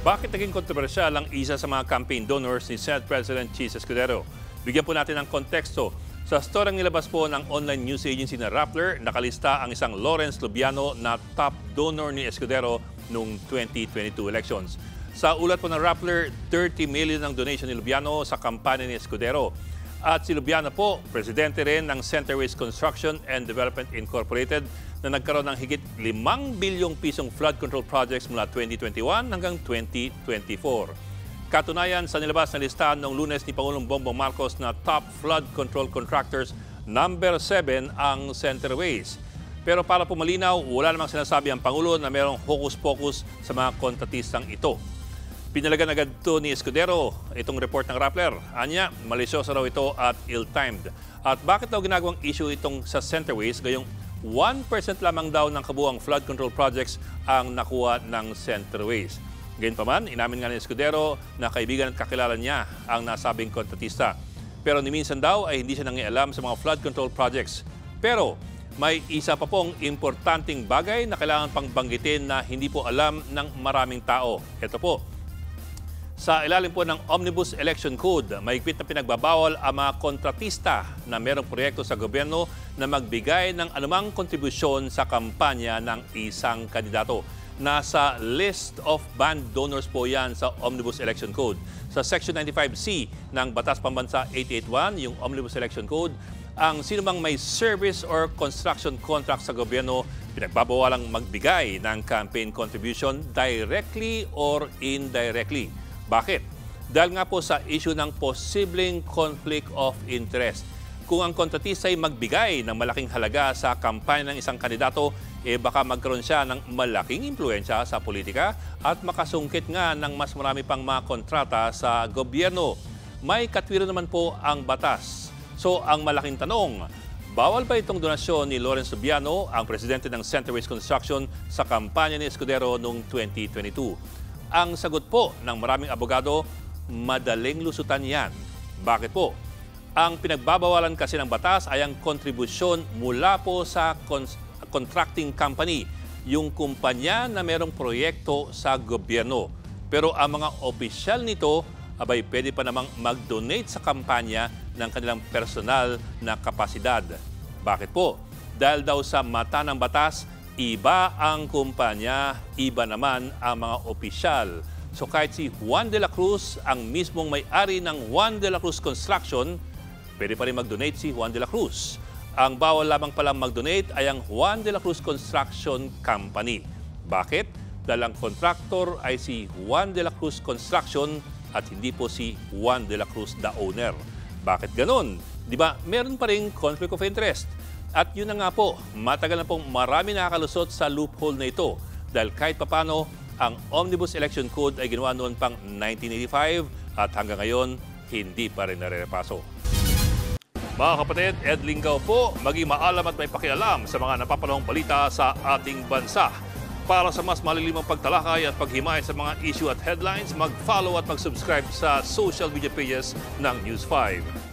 Bakit naging kontrobersyal ang isa sa mga campaign donors ni Senate President Chis Escudero? Bigyan po natin ng konteksto. Sa storyang nilabas po ng online news agency na Rappler, nakalista ang isang Lawrence Lubiano na top donor ni Escudero noong 2022 elections. Sa ulat po ng Rappler, 30 million ang donation ni Lubiano sa kampanya ni Escudero. At si Lubiano po, presidente rin ng Centerways Construction and Development Incorporated na nagkaroon ng higit 5 bilyong pisong flood control projects mula 2021 hanggang 2024. Katunayan, sa nilabas na listahan noong Lunes ni Pangulong Bongbong Marcos na top flood control contractors, number 7 ang Centerways. Pero para po malinaw, wala namang sinasabi ang Pangulo na mayroong hocus-pocus sa mga kontratistang ito. Pinalagan agad ito ni Escudero, itong report ng Rappler. Anya, malisyoso raw ito at ill-timed. At bakit daw ginagawang issue itong sa Centerways, gayong 1% lamang daw ng kabuuang flood control projects ang nakuha ng Centerways. Gayunpaman, inamin nga ni Escudero na kaibigan at kakilala niya ang nasabing kontratista. Pero ni minsan daw ay hindi siya nangialam sa mga flood control projects. Pero may isa pa pong importanteng bagay na kailangan pang banggitin na hindi po alam ng maraming tao. Ito po. Sa ilalim po ng Omnibus Election Code, mahigpit na pinagbabawal ang mga kontratista na mayroong proyekto sa gobyerno na magbigay ng anumang kontribusyon sa kampanya ng isang kandidato. Nasa list of banned donors po yan sa Omnibus Election Code. Sa Section 95C ng Batas Pambansa 881, yung Omnibus Election Code, ang sinumang may service or construction contract sa gobyerno, pinagbabawalang magbigay ng campaign contribution directly or indirectly. Bakit? Dahil nga po sa issue ng posibleng conflict of interest. Kung ang kontratista ay magbigay ng malaking halaga sa kampanya ng isang kandidato, baka magkaroon siya ng malaking impluensya sa politika at makasungkit nga ng mas marami pang mga kontrata sa gobyerno. May katwiran naman po ang batas. So ang malaking tanong, bawal ba itong donasyon ni Lawrence Lubiano, ang presidente ng Centerways Construction, sa kampanya ni Escudero noong 2022? Ang sagot po ng maraming abogado, madaling lusutan yan. Bakit po? Ang pinagbabawalan kasi ng batas ay ang kontribusyon mula po sa contracting company, yung kumpanya na mayroong proyekto sa gobyerno. Pero ang mga opisyal nito, abay pwede pa namang mag-donate sa kampanya ng kanilang personal na kapasidad. Bakit po? Dahil daw sa mata ng batas, iba ang kumpanya, iba naman ang mga opisyal. So kahit si Juan de la Cruz, ang mismong may-ari ng Juan de la Cruz Construction, pwede pa rin mag-donate si Juan de la Cruz. Ang bawal lamang palang mag-donate ay ang Juan de la Cruz Construction Company. Bakit? Dahil ang contractor ay si Juan de la Cruz Construction at hindi po si Juan de la Cruz, the owner. Bakit ganun? Di ba, meron pa rin conflict of interest. At yun na nga po, matagal na pong marami nakakalusot sa loophole na ito. Dahil kahit papano, ang Omnibus Election Code ay ginawa noon pang 1985 at hanggang ngayon, hindi pa rin nare-repaso. Mga kapatid, Ed Lingaw po, maging maalam at may pakialam sa mga napapanahong balita sa ating bansa. Para sa mas malilimang pagtalakay at paghimay sa mga issue at headlines, mag-follow at mag-subscribe sa social media pages ng News 5.